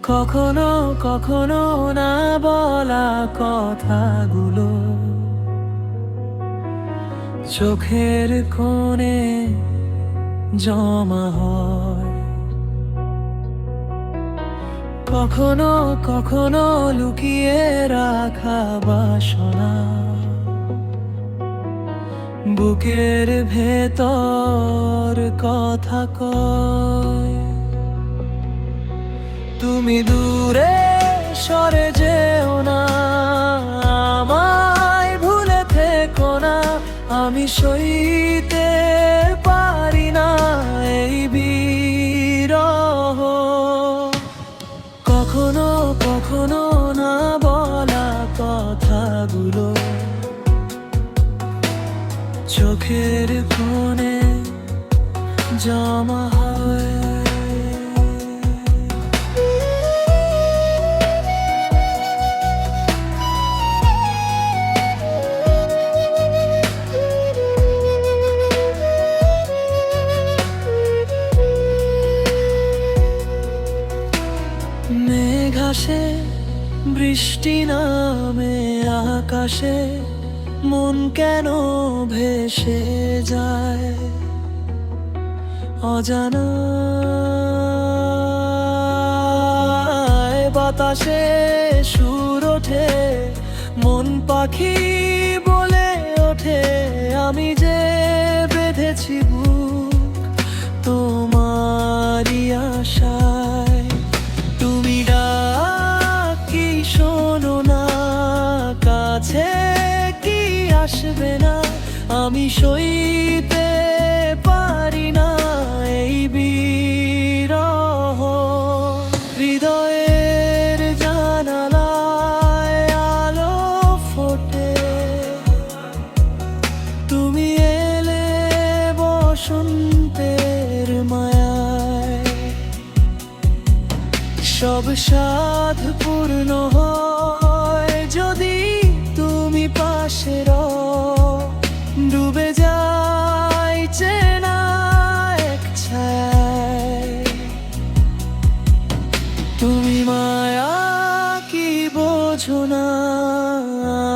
কখনো কখনো না বলা কথাগুলো চোখের কোণে জমা হয়। কখনো কখনো লুকিয়ে রাখা বাসনা বুকের ভেতর কথা কয়। তুমি দূরে সরে যেও না, আমায় ভুলে থেকো না। আমি সইতে পারি না এই বিরহ। কখনো কখনো না বলা কথাগুলো চোখের কোণে জমা হয়। মেঘ আসে, বৃষ্টি নামে আকাশে, মন কেন ভেসে যায় অজানা বাতাসে। সুর ওঠে, মন পাখি বলে ওঠে, আমি যে বেঁধেছি বুক তোমারই আশায়। তুমি ডাকি শোনো না, কাছে কি আসবে না? আমি সইতে পারি না এই বিরহ। হৃদয়ের জানালায় আলো ফোটে, তুমি এলে বসন্তের মায়ায়। সব সাধ পূর্ণ হয় যদি তুমি পাশে রও। ডুবে যাই চেনা এক ছায়ায়। তুমি মায়া কি বোঝো না,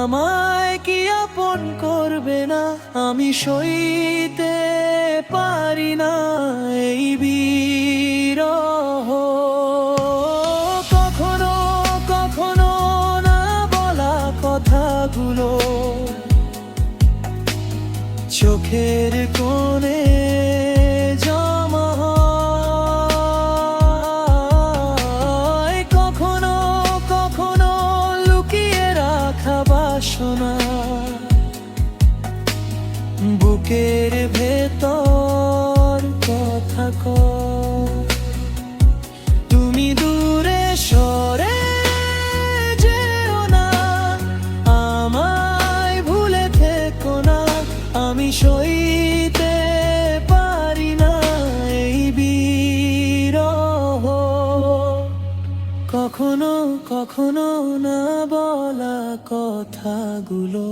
আমায় কি আপন করবে না? আমি সইতে পারি না এই বিরহ। কখনো কখনো না বলা কথাগুলো চোখের কোণে জমা হয়। কখনো কখনো লুকিয়ে রাখা বাসনা বুকের ভেতর কথা কয়। তুমি দূরে সরে যেও না, আমায় ভুলে থেকো না। আমি সইতে পারি না এই বিরহ। কখনো কখনো না বলা কথাগুলো